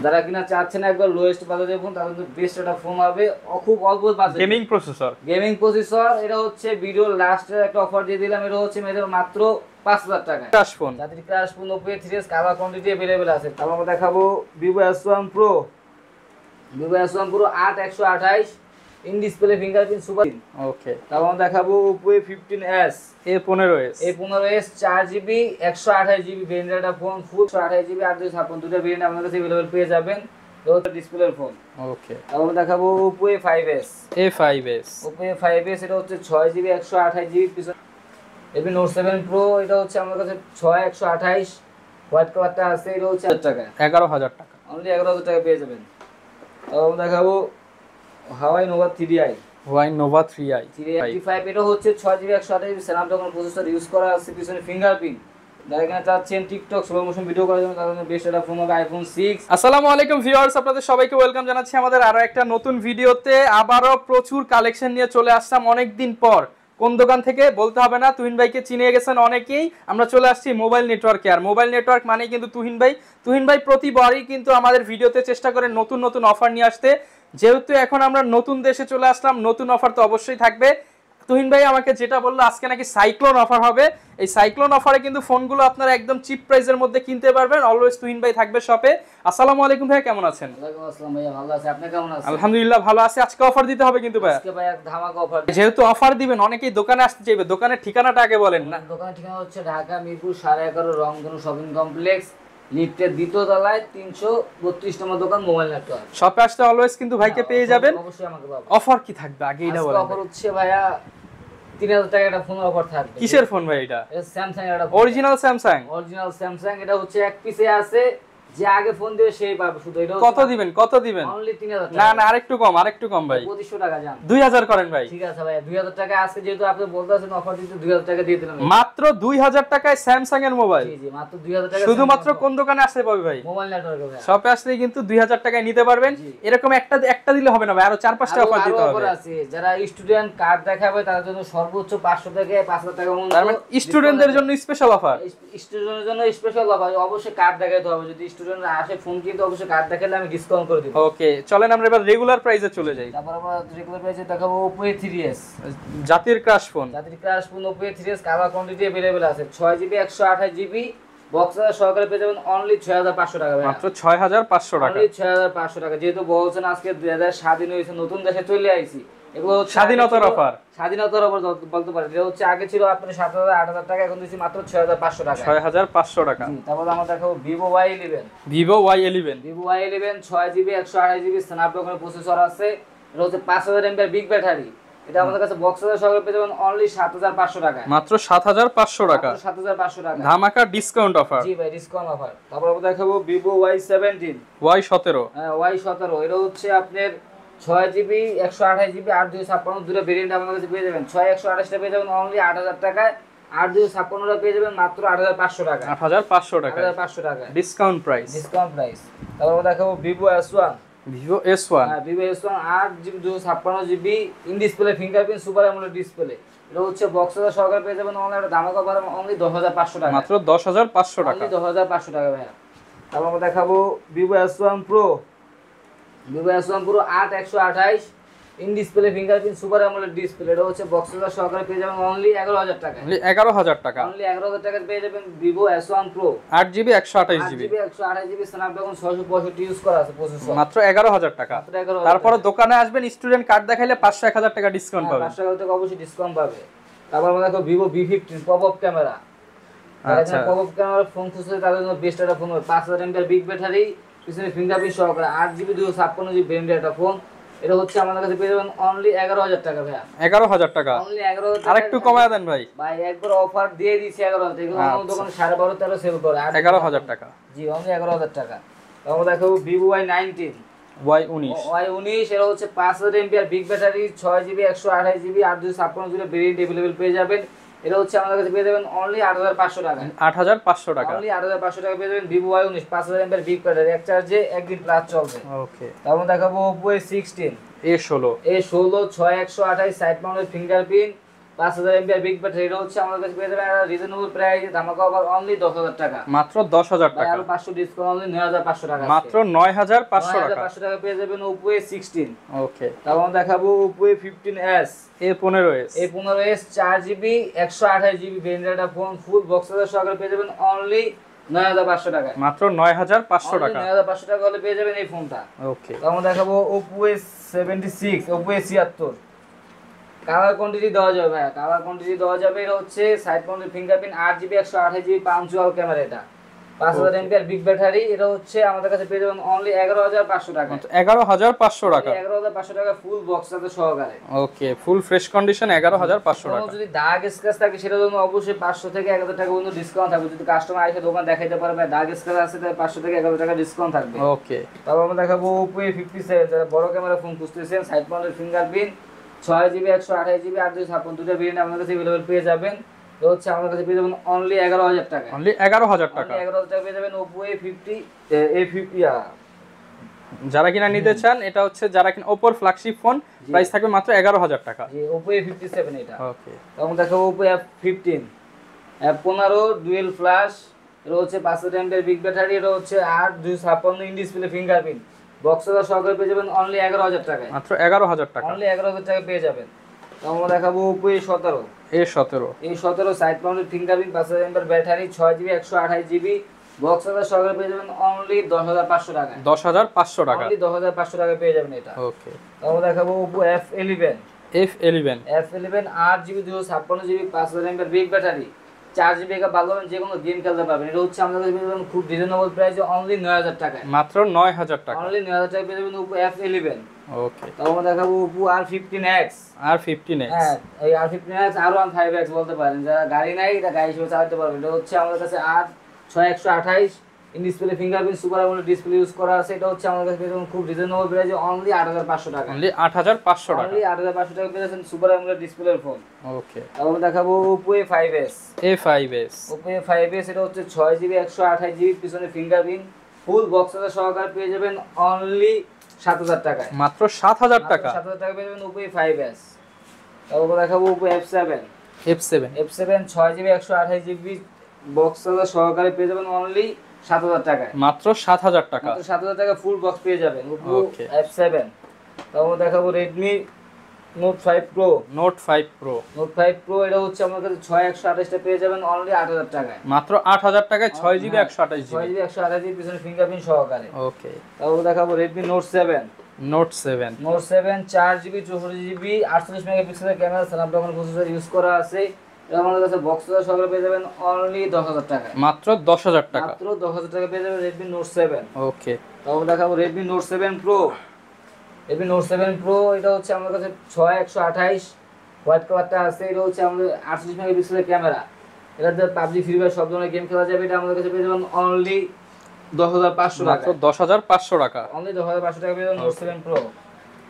যারা কিনা চাচ্ছেন একবার লোয়েস্ট বাজেটের ফোন তাদের জন্য বেস্ট একটা ফোন হবে, খুব অল্প বাজেট। গেমিং প্রসেসর, এটা হচ্ছে ভিডিও লাস্টের একটা অফার দিয়ে দিলাম, এটা হচ্ছে মেয়েদের মাত্র 5000 টাকা ক্র্যাশ ফোন। যাদের crash phone Oppo A3s colour quantity available আছে। তারপর আমরা দেখাবো Vivo S1 Pro, Vivo S1 Pro 8128 in display fingerprint super. Okay, তারপর আমরা দেখাবো Oppo A15s, A15s, A15s 4GB 128GB ভেরিয়েন্টের ফোন, ফুল 128GB 856 দুটো ভেরিয়েন্ট আপনাদের কাছে अवेलेबल পেয়ে যাবেন। এটা হচ্ছে ডিসপ্লের ফোন। ওকে, তারপর আমরা দেখাবো Oppo A5s, Oppo A5s এটা হচ্ছে 6GB 128GB পিছনে। এরপর Note 7 Pro, এটা হচ্ছে আমার কাছে 6128 হোয়াইট কালারটা আছে, এটা হচ্ছে 1000 টাকা, 11000 টাকা, অনলি 11000 টাকা পেয়ে যাবেন। তারপর আমরা দেখাবো Huawei Nova 3i, Huawei Nova 3i 3i, এটা হচ্ছে 6GB 128GB Snapdragon processor use করা আছে, পিছনে ফিঙ্গারপ্রিন্ট। যারা কিনা চাচ্ছেন টিকটক স্লো মোশন ভিডিও করার জন্য তাদের জন্য বেস্ট একটা ফোন হবে iPhone 6। আসসালামু আলাইকুম ভিউয়ার্স, আপনাদের সবাইকে ওয়েলকাম জানাচ্ছি আমাদের আরো একটা নতুন ভিডিওতে। আবারো প্রচুর কালেকশন নিয়ে চলে আসলাম অনেকদিন পর। কোন দোকান থেকে বলতে হবে না, তুহিন ভাইকে চিনে গেছেন অনেকেই। আমরা চলে আসছি মোবাইল নেটওয়ার্কে। আর মোবাইল নেটওয়ার্ক মানে কিন্তু তুহিন ভাই প্রতিবারই কিন্তু আমাদের ভিডিওতে চেষ্টা করে নতুন নতুন অফার নিয়ে আসতে। যেহেতু এখন আমরা নতুন দেশে চলে আসলাম, নতুন অফার তো অবশ্যই থাকবে। তুহিন ভাই আমাকে যেটা বললো, আজকে নাকি সাইক্লোন অফার হবে। এই সাইক্লোন অফারে কিন্তু ফোনগুলো আপনারা একদম চিপ প্রাইসের মধ্যে কিনতে পারবেন। অলওয়েজ তুহিন ভাই থাকবে শপে। আসসালামু আলাইকুম ভাই, কেমন আছেন? ওয়ালাইকুম আসসালাম ভাইয়া, ভালো আছি, আপনি কেমন আছেন? আলহামদুলিল্লাহ ভালো আছি। আজকে অফার দিতে হবে কিন্তু ভাই, আজকে ভাই এক ধামাকা অফার। যেহেতু অফার দিবেন অনেকেই দোকানে আসতে চাইবে, দোকানের ঠিকানাটা আগে বলেন না। দোকানের ঠিকানা হচ্ছে ঢাকা মিরপুর 11.5 রংধনু শপিং কমপ্লেক্স, লিফটের দ্বিতীয় তলায় 332 নম্বর দোকান, মোবাইল নেটওয়ার্ক। শপে আসতে অলওয়েজ কিন্তু ভাইকে পেয়ে যাবেন। অবশ্যই আমাকে পাবেন। অফার কি থাকবে আগে এটা বলেন। অফার হচ্ছে ভাইয়া 3000 টাকা একটা ফোন অফার থাকবে। কিসের ফোন ভাই এটা? এটা স্যামসাং এর একটা অরিজিনাল স্যামসাং। এটা হচ্ছে এক পিসে আছে, যে আগে ফোন দিবে সেই পাবে শুধু। এটা কত দিবেন অনলি 3000 টাকা। না না, আরেকটু কম ভাই, 2500 টাকা জান। 2000 করেন ভাই। ঠিক আছে ভাই, 2000 টাকা আজকে যেহেতু আপনি বলতেছেন অফার দিতে, 2000 টাকা দিয়ে দিলাম। মাত্র 2000 টাকায় স্যামসাং এর মোবাইল। জি জি, মাত্র 2000 টাকা। শুধুমাত্র কোন দোকানে আসতে পাবে ভাই? মোবাইল নেটওয়ার্কে ভাই। শপে আসলেই কিন্তু 2000 টাকায় নিতে পারবেন। এরকম একটা দিলে হবে না ভাই, আরো 4-5টা অফার দিতে হবে। আছে যারা স্টুডেন্ট কার্ড দেখাবে তাদের জন্য সর্বোচ্চ 500 থেকে 5000 টাকা মূল্য। তার মানে স্টুডেন্টদের জন্য স্পেশাল অফার। স্টুডেন্টের জন্য স্পেশাল অফার, অবশ্যই কার্ড দেখাতে হবে। যদি স্টুডেন্টরা আসে ফোন কিনতে, অবশ্যই কার্ড দেখালে আমি ডিসকাউন্ট করে দেব। ওকে, চলেন আমরা এবার রেগুলার প্রাইসে চলে যাই। তারপর আমরা রেগুলার প্রাইসে দেখাবো Oppo A3s, জাতির crush phone. Oppo A3s colour quantity available আছে, 6GB 128GB বক্স সহকারে পেয়ে যাবেন অনলি 6500 টাকা ভাই। মাত্র 6500 টাকা, অনলি 6500 টাকা। যেহেতু বলছেন আজকে 2000 স্বাধীন হয়েছে, নতুন দেশে চলে আইছি, এগুলো স্বাধীনতার অফার বলতে পারেন। এটা হচ্ছে আগে ছিল আপনার 7000 8000 টাকা, এখন দিচ্ছি মাত্র 6500 টাকা। 6500 টাকা। তারপর আমরা দেখাবো Vivo Y11, Vivo Y11 6GB 128GB Snapdragon processor আছে, এটা হচ্ছে 5000 mAh বিগ ব্যাটারি। এটা আমাদের কাছে বক্স সহকারে পেয়ে যাবেন অনলি 7500 টাকা, মাত্র 7500 টাকা, 7500 টাকা ধামাকা ডিসকাউন্ট অফার। জি ভাই, ডিসকাউন্ট অফার। তারপর আমরা দেখাবো Vivo Y17, হ্যাঁ Y17 এটা হচ্ছে আপনার 6GB 128GB 8256 দুটো ভেরিয়েন্ট আমাদের কাছে পেয়ে যাবেন। 6128 টা পেয়ে যাবেন অনলি 8000 টাকায়, 8256 টা পেয়ে যাবেন মাত্র 8500 টাকা, 8500 টাকা, 8500 টাকা ডিসকাউন্ট প্রাইস। তারপর আমরা দেখাবো Vivo S1, Vivo S1 8GB 256GB in display fingerprint super AMOLED display. এটা হচ্ছে বক্স সহকারে পেয়ে যাবেন অনলি একটা ধামাকা অফার অনলি 10500 টাকা, মাত্র 10500 টাকা, অনলি 10500 টাকা ভাই। তারপর আমরা দেখাবো Vivo S1 Pro, 8128 in display fingerprint super AMOLED display. এটা হচ্ছে বক্স সহকারে পেয়ে যাবেন অনলি 11000 টাকা, অনলি 11000 টাকা, অনলি 11000 টাকা পেয়ে যাবেন Vivo S1 Pro 8GB 128GB 128GB Snapdragon 665 use করা আছে প্রসেসর, মাত্র 11000 টাকা। তারপর দোকানে আসবেন, স্টুডেন্ট কার্ড দেখাইলে 500-1000 টাকা ডিসকাউন্ট পাবেন। 500 টাকা অবশ্যই ডিসকাউন্ট পাবে। তারপর আমরা দেখো Vivo V15 পপআপ ক্যামেরা। আচ্ছা, পপআপ ক্যামেরা ফোন খুঁজতে তাদের জন্য বেস্ট একটা ফোন হবে, 5000 mAh বিগ ব্যাটারি, পিছনে ফিঙ্গারপ্রিন্ট সহকারে 8GB 256GB ভেরিয়েন্টের একটা ফোন। এটা হচ্ছে আমাদের কাছে পেয়ে যাবেন অনলি 11000 টাকা ভাই, 11000 টাকা, অনলি 11000 টাকা। আরেকটু কমায় দেন ভাই। ভাই একবার অফার দিয়ে দিয়েছি 11000 টাকা, এগুলো আমাদের দোকানে 12.5-13 সেল করে 11000 টাকা। জি, অনলি 11000 টাকা। তারপর দেখো Vivo Y19, Y19 এটা হচ্ছে 5000 mAh big battery, 6GB 128GB 8256 variant available পেয়ে যাবেন। এটা হচ্ছে আমাদের কাছে পেয়ে যাবেন অনলি 8500 টাকা, 8500 টাকা, অনলি 8500 টাকা পেয়ে যাবেন Vivo Y19 5000 mAh big battery, এক চার্জে একদিন প্লাস চলবে। ওকে, তারপর দেখাবো Oppo A16, A16 6128 side mounted fingerprint 5000 MPR big battery, এটা হচ্ছে আমাদের কাছে পেয়ে যাবেন রিজনেবল প্রাইস, ধামাকা অফার অনলি 10000 টাকা, মাত্র 10000 টাকা, আর 500 ডিসকাউন্ট অনলি 9500 টাকা, মাত্র 9500 টাকা। 9500 টাকা পেয়ে যাবেন Oppo A16। ওকে, তারপর দেখাবো Oppo A15s, A15s, A15s 4GB 128GB ভেরিয়েন্টের ফোন, ফুল বক্স সহকারে পেয়ে যাবেন অনলি 9500 টাকা, মাত্র 9500 টাকা, 9500 টাকা হলে পেয়ে যাবেন এই ফোনটা। ওকে, তারপর দেখাবো Oppo A76, Oppo A76, colour quantity দেওয়া যাবে ভাই, কালার কোয়ান্টিটি দেওয়া যাবে। এটা হচ্ছে side mounted fingerprint, 8GB 128GB punctual camera, এটা 5000 এমপিআর বিগ ব্যাটারি, এটা হচ্ছে আমাদের কাছে পেয়ে যাবেন অনলি 11500 টাকা, 11500 টাকা, 11500 টাকা ফুল বক্স সাথে সহকারে। ওকে, ফুল ফ্রেশ কন্ডিশন 11500 টাকা। যদি দাগ স্ক্র্যাচ থাকে সেটার জন্য অবশ্যই 500 থেকে 1000 টাকা পর্যন্ত ডিসকাউন্ট থাকবে, যদি কাস্টমার এসে দোকান দেখাইতে পারবে দাগ স্ক্র্যাচ আছে তাহলে 500 থেকে 1000 টাকা ডিসকাউন্ট থাকবে। ওকে, তারপর আমরা দেখাবো Oppo A57, যারা বড় ক্যামেরা ফোন খুঁজতেছেন, side mounted fingerprint, 6GB 128GB 8GB দুটো ভেরিয়েন্ট আমাদের কাছে अवेलेबल পেয়ে যাবেন। তো হচ্ছে আমাদের কাছে পেয়ে যাবেন অনলি 11000 টাকা, অনলি 11000 টাকা, 11000 টাকা পেয়ে যাবেন Oppo A50 যারা কিনা নিতে চান, এটা হচ্ছে যারা কিনা Oppo ফ্ল্যাগশিপ ফোন, প্রাইস থাকবে মাত্র 11000 টাকা। জি, Oppo A57 এটা। ওকে, তখন দেখাবো Oppo F15, F15 dual flash, এটা হচ্ছে 5000 এমপিআর বিগ ব্যাটারি, এটা হচ্ছে 8/256 ইন ডিসপ্লে ফিঙ্গারপ্রিন্ট, বক্সটা সহকারে পেয়ে যাবেন অনলি 11000 টাকায়, মাত্র 11000 টাকা, অনলি 11000 টাকা পেয়ে যাবেন। তখন দেখাবো Oppo A17 side mounted fingerprint, 5000 MPR battery, 6GB 128GB বক্সটা সহকারে পেয়ে যাবেন অনলি 10500 টাকা, 10500 টাকা, অনলি 10500 টাকা পেয়ে যাবেন এটা। ওকে, তখন দেখাবো Oppo F11, 8GB 256GB 5000 MPR big battery, 4GB কা ভালো যে কোনো গেম খেলতে পারবেন, এটা হচ্ছে আমাদের কাছে পেয়ে যাবেন খুব রিজনেবল প্রাইসে অনলি 9000 টাকায়, মাত্র 9000 টাকা, অনলি 9000 টাকা পেয়ে যাবেন Oppo F11। ওকে, তখন দেখাবো Oppo R15X, R15X, হ্যাঁ এই R15X R15X বলতে পারেন, যারা গাড়ি নাই এটা গাড়ি হিসেবে চালাতে পারবেন। এটা হচ্ছে আমাদের কাছে 8/6 in display fingerprint super AMOLED display use করা আছে, এটা হচ্ছে আমাদের কাছে পেয়ে যাবেন খুব রিজনেবল প্রাইসে অনলি 8500 টাকা, অনলি 8500 টাকা, অনলি 8500 টাকা পেয়ে যাচ্ছেন সুপার অ্যামোলেড ডিসপ্লের ফোন। ওকে, তারপর দেখাবো Oppo A5s, Oppo A5s এটা হচ্ছে 6GB 128GB পিছনে ফিঙ্গারপ্রিন্ট, ফুল বক্স সহকারে পেয়ে যাবেন অনলি 7000 টাকায়, মাত্র 7000 টাকা, 7000 টাকা পেয়ে যাবেন Oppo A5s। তারপর দেখাবো Oppo F7 6GB 128GB box সহকারে পেয়ে যাবেন অনলি 7000 টাকায়, মাত্র 7000 টাকা, মাত্র 7000 টাকা ফুল বক্স পেয়ে যাবেন Oppo Okay. F7। তারপর দেখাবো Redmi Note 5 Pro, Note 5 Pro, Note 5 Pro এটা হচ্ছে আমার কাছে 6128 টা পেয়ে যাবেন অনলি 8000 টাকায়, মাত্র 8000 টাকায় 6GB 128GB, 6GB 128GB পিছনে ফিঙ্গারপ্রিন্ট সহকারে। ওকে, তারপর দেখাবো Redmi Note 7, Note 7, 4GB 64GB 48 মেগাপিক্সেলের ক্যামেরা, স্ন্যাপড্রাগন প্রসেসর ইউজ করা আছে, এটা আমাদের কাছে বক্স সহকারে পেয়ে যাবেন অনলি 10000 টাকায়, মাত্র 10000 টাকা, মাত্র 10000 টাকা পেয়ে যাবেন Redmi Note 7। ওকে, তারপর দেখাবো Redmi Note 7 Pro, Redmi Note 7 Pro এটা হচ্ছে আমাদের কাছে 6128 হোয়াইট কালারটা আছে, এটা হচ্ছে আমাদের 48 মেগাপিক্সেলের ক্যামেরা, এটাতে পাবজি ফ্রি ফায়ার সব ধরনের গেম খেলা যাবে, এটা আমাদের কাছে পেয়ে যাবেন অনলি 10500 মাত্র টাকা, 10500 টাকা, অনলি 10500 টাকা পেয়ে যাবেন Note 7 Pro।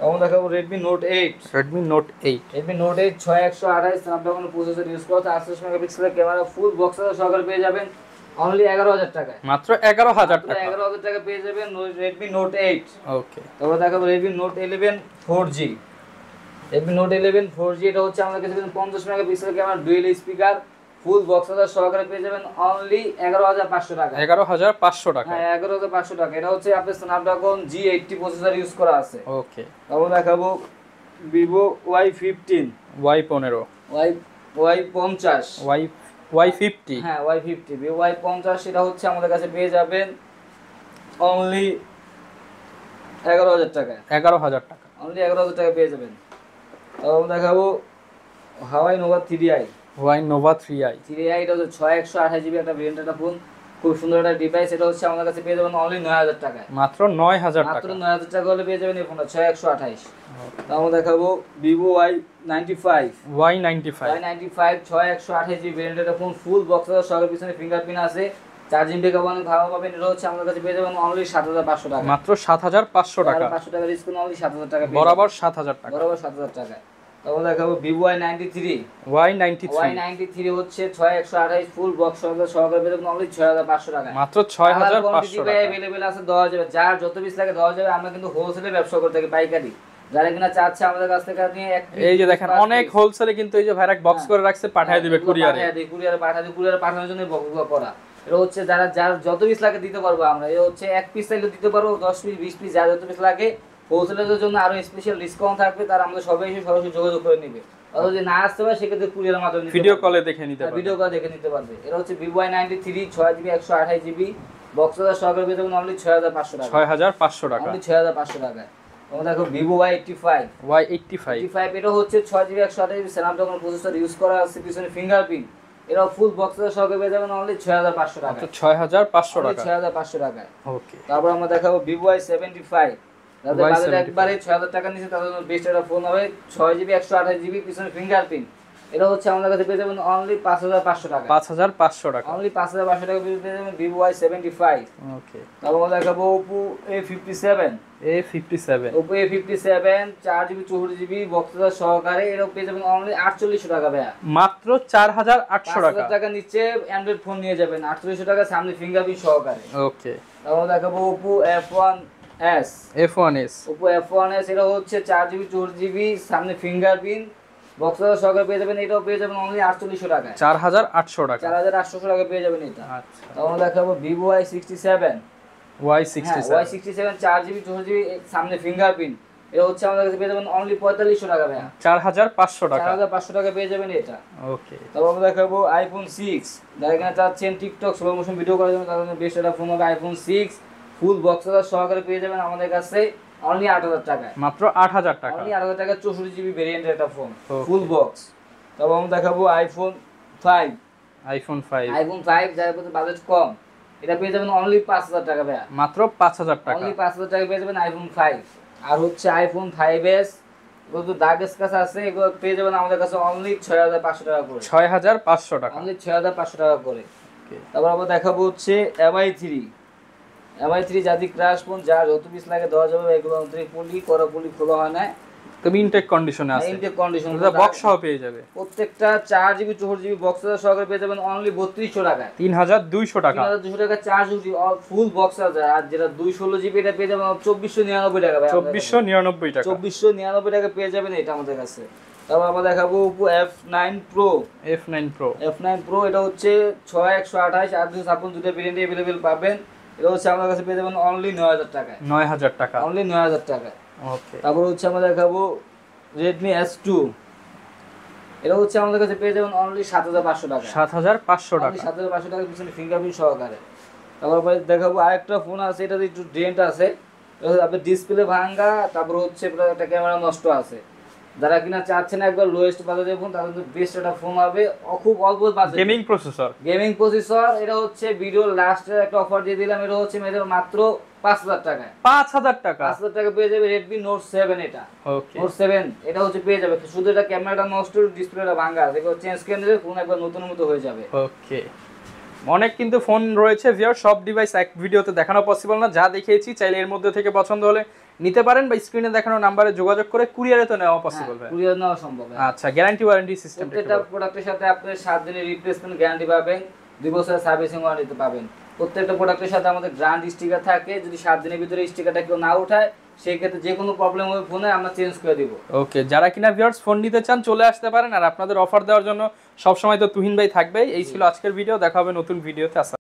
তখন দেখাবো Redmi Note 8, Redmi Note 8, Redmi Note 8 6128 Snapdragon processor use করা আছে, 48 মেগাপিক্সেলের ক্যামেরা, ফুল বক্স সহকারে পেয়ে যাবেন অনলি 11000 টাকায়, মাত্র 11000 টাকা, 11000 টাকা পেয়ে যাবেন Redmi Note 8। ওকে, তারপর দেখাবো Redmi Note 11 4G, Redmi Note 11 4G এটা হচ্ছে আমাদের কাছে 50 মেগাপিক্সেলের camera, dual speaker, full box সহকারে পেয়ে যাবেন অনলি 11500 টাকা, 11500 টাকা, হ্যাঁ 11500 টাকা। এটা হচ্ছে আপনার স্ন্যাপড্রাগন G80 প্রসেসর ইউজ করা আছে। ওকে, তারপর দেখাবো Vivo Y15, Y15, Y50, Y50, হ্যাঁ Y50, Vivo Y50 এটা হচ্ছে আমাদের কাছে পেয়ে যাবেন অনলি 11000 টাকায়, 11000 টাকা, অনলি 11000 টাকা পেয়ে যাবেন। তারপর দেখাবো Huawei Nova 3i, Huawei Nova 3i, এটা হচ্ছে 6128GB একটা ভেরিয়েন্ট, একটা ফোন, খুব সুন্দর একটা ডিভাইস, এটা হচ্ছে আমাদের কাছে পেয়ে যাবেন অনলি 9000 টাকায়, মাত্র 9000 টাকা, মাত্র 9000 টাকা হলে পেয়ে যাবেন এই ফোনটা 6128। তারপর দেখাবো Vivo Y95, Y95, 6128GB variant একটা ফোন, ফুল বক্স সহকারে পিছনে ফিঙ্গারপ্রিন্ট আছে, চার্জিং ব্যাকআপ অনেক ভালো পাবেন, এটা হচ্ছে আমাদের কাছে পেয়ে যাবেন অনলি 7500 টাকা, মাত্র 7500 টাকা, 500 টাকা ডিসকাউন্ট অনলি 7000 টাকা, বরাবর 7000 টাকা, বরাবর 7000 টাকা। তারপর দেখাবো Vivo Y93, Y93 হচ্ছে 6128 ফুল বক্স সহকারে পেয়ে যাবেন অনলি 6500 টাকা, মাত্র 6500 টাকা, अवेलेबल আছে দেওয়া যাবে, যার যত পিস লাগে দেওয়া যাবে। আমরা কিন্তু হোলসেলে ব্যবসা করে থাকি, পাইকারি যারা কিনা চাচ্ছে আমাদের কাছ থেকে নিয়ে এই যে দেখেন অনেক হোলসেলে কিন্তু এই যে ভাইরা বক্স করে রাখছে, পাঠিয়ে দিবে কুরিয়ারে। কুরিয়ারে পাঠানোর জন্য বক্সগুলো করা। এটা হচ্ছে যারা যার যত পিস লাগে দিতে পারবো আমরা। এটা হচ্ছে এক পিস চাইলে দিতে পারবো, 10 পিস 20 পিস যার যত পিস লাগে। হোলসেলের জন্য আরো স্পেশাল ডিসকাউন্ট থাকবে, তারা আমাদের সবাই এসে সরাসরি যোগাযোগ করে নিবে। অথবা যদি না আসতে পারে সেক্ষেত্রে কুরিয়ারের মাধ্যমে ভিডিও কলে দেখে নিতে পারবে, ভিডিও কলে দেখে নিতে পারবে। এটা হচ্ছে Vivo Y93 6GB 128GB box সহকারে পেয়ে যাবেন অনলি 6500 টাকা। 6500 টাকা, অনলি 6500 টাকায়। তোমরা দেখো Vivo Y85 এটা হচ্ছে 6GB 128GB Snapdragon processor use করা আছে, পিছনে ফিঙ্গারপ্রিন্ট। এটা ফুল বক্স সহকারে পেয়ে যাবেন অনলি 6500 টাকা। 6500 টাকা, 6500 টাকায়। ওকে। তারপর আমরা দেখাবো Vivo Y75 যাদের বাজেট একবারে 6000 টাকা নিচে, তাদের জন্য বেস্ট একটা ফোন হবে। 6GB 128GB পিছনে ফিঙ্গারপ্রিন্ট। এটা হচ্ছে আমাদের কাছে পেয়ে যাবেন অনলি 5500 টাকা। 5500 টাকা, অনলি 5500 টাকা পেয়ে যাবেন Vivo Y75। ওকে। তারপর আমরা দেখাবো Oppo A57 Oppo A57 4GB 64GB box সহকারে। এটা পেয়ে যাবেন অনলি 4800 টাকা ভাইয়া। মাত্র 4800 টাকা। 5000 টাকা নিচে অ্যান্ড্রয়েড ফোন নিয়ে যাবেন 4800 টাকা সামনে ফিঙ্গারপ্রিন্ট সহকারে, ওকে। তারপর দেখাবো Oppo F1s Oppo F1s এটা হচ্ছে 4GB 64GB সামনে ফিঙ্গারপ্রিন্ট বক্স সহকারে পেয়ে যাবেন। এটাও পেয়ে যাবেন অনলি 4800 টাকা, 4800 টাকা, 4800 টাকা পেয়ে যাবেন এটা। আচ্ছা। তারপর দেখাবো Vivo Y67 4GB 64GB সামনে ফিঙ্গারপ্রিন্ট। এটা হচ্ছে আমাদের কাছে পেয়ে যাবেন অনলি 4500 টাকা ভাইয়া। 4500 টাকা, 4500 টাকা পেয়ে যাবেন এটা, ওকে। তারপর আমরা দেখাবো iPhone 6 যারা কিনা চাচ্ছেন টিকটক স্লো মোশন ভিডিও করার জন্য, তাদের জন্য বেস্ট একটা ফোন হবে iPhone 6 ফুল বক্স সহকারে পেয়ে যাবেন আমাদের কাছে অনলি 8000 টাকায়। মাত্র 8000 টাকা, অনলি 8000 টাকা 64GB ভেরিয়েন্টের একটা ফোন ফুল বক্স। তারপর আমরা দেখাবো iPhone 5 যার কাছে বাজেট কম, এটা পেয়ে যাবেন অনলি 5000 টাকা ভাইয়া। মাত্র 5000 টাকা, অনলি 5000 টাকা পেয়ে যাবেন iPhone 5। আর হচ্ছে iPhone 5s এগুলো তো দাগের কাছে আছে, এগুলো পেয়ে যাবেন আমাদের কাছে অনলি 6500 টাকা করে। 6500 টাকা, অনলি 6500 টাকা করে। তারপর আমরা দেখাবো হচ্ছে MI3 যাদি ক্র্যাশ ফোন, যার যত পিস লাগে দেওয়া যাবে। এগুলো পুলি খোলা হয় না, তবে ইনটেক কন্ডিশনে আছে, ইনটেক কন্ডিশন বক্স সহ পেয়ে যাবে। প্রত্যেকটা 4GB 64GB বক্স সহকারে পেয়ে যাবেন অনলি 3200 টাকায়। 3200 টাকা, 3200 টাকা 4GB ফুল বক্স আছে। আর যেটা 216GB এটা পেয়ে যাবেন 2499 টাকা ভাই। 2499 টাকা, 2499 টাকা পেয়ে যাবেন এটা আমাদের কাছে। তারপর আমরা দেখাবো Oppo F9 Pro এটা হচ্ছে 6128 856 দুটো ভেরিয়েন্টে अवेलेबल পাবেন। এটা হচ্ছে আমাদের কাছে পেয়ে যাবেন অনলি 9000 টাকায়, 9000 টাকা, অনলি 9000 টাকায়, ওকে। তারপর হচ্ছে আমরা দেখাবো Redmi S2 এটা হচ্ছে আমাদের কাছে পেয়ে যাবেন অনলি 7500 টাকা, 7500 টাকা, 7500 টাকা পিছনে ফিঙ্গারপ্রিন্ট সহকারে। তারপর দেখাবো আরেকটা ফোন আছে, এটাতে একটু ডেন্ট আছে, আপনার ডিসপ্লে ভাঙা, তারপর হচ্ছে একটা ক্যামেরা নষ্ট আছে। যারা কিনা চাচ্ছেন একবার লোয়েস্ট বাজেটের ফোন, তাদের জন্য বেস্ট একটা ফোন হবে। খুব অল্প বাজেট গেমিং প্রসেসর। এটা হচ্ছে ভিডিও লাস্টের একটা অফার দিয়ে দিলাম। এটা হচ্ছে মাত্র 5000 টাকায়, 5000 টাকা, 5000 টাকা পেয়ে যাবে Redmi Note 7 এটা, ওকে। Note 7 এটা হচ্ছে পেয়ে যাবে। শুধু এটা ক্যামেরাটা নষ্ট, ডিসপ্লেটা ভাঙা আছে, এগুলো চেঞ্জ করে নিলে ফোন একবার নতুন মতো হয়ে যাবে, ওকে। অনেক কিন্তু ফোন রয়েছে ভিউয়ার, সব ডিভাইস এক ভিডিওতে দেখানো পসিবল না। যা দেখিয়েছি চাইলে এর মধ্যে থেকে পছন্দ হলে নিতে পারেন, বা স্ক্রিনে দেখানো নাম্বারে যোগাযোগ করে কুরিয়ারে তো নেওয়া পসিবল হয়। কুরিয়ার নেওয়া সম্ভব। আচ্ছা, গ্যারান্টি ওয়ারেন্টি সিস্টেম প্রত্যেকটা প্রোডাক্টের সাথে আপনি 7 দিনের রিপ্লেসমেন্ট গ্যারান্টি পাবেন, 2 বছরের সার্ভিসিং ওয়ারেন্টি পাবেন। প্রত্যেকটা প্রোডাক্টের সাথে আমাদের গ্রান্ড স্টিকার থাকে। যদি 7 দিনের ভিতরে স্টিকারটা কেউ না উঠায়, সেই ক্ষেত্রে যে কোনো প্রবলেম হবে ফোনে আমরা চেঞ্জ করে দিব, ওকে। যারা কিনা ভিউয়ার্স ফোন নিতে চান চলে আসতে পারেন, আর আপনাদের অফার দেওয়ার জন্য সবসময় তো তুহিন ভাই থাকবেই। এই ছিল আজকের ভিডিও, দেখা হবে নতুন ভিডিওতে।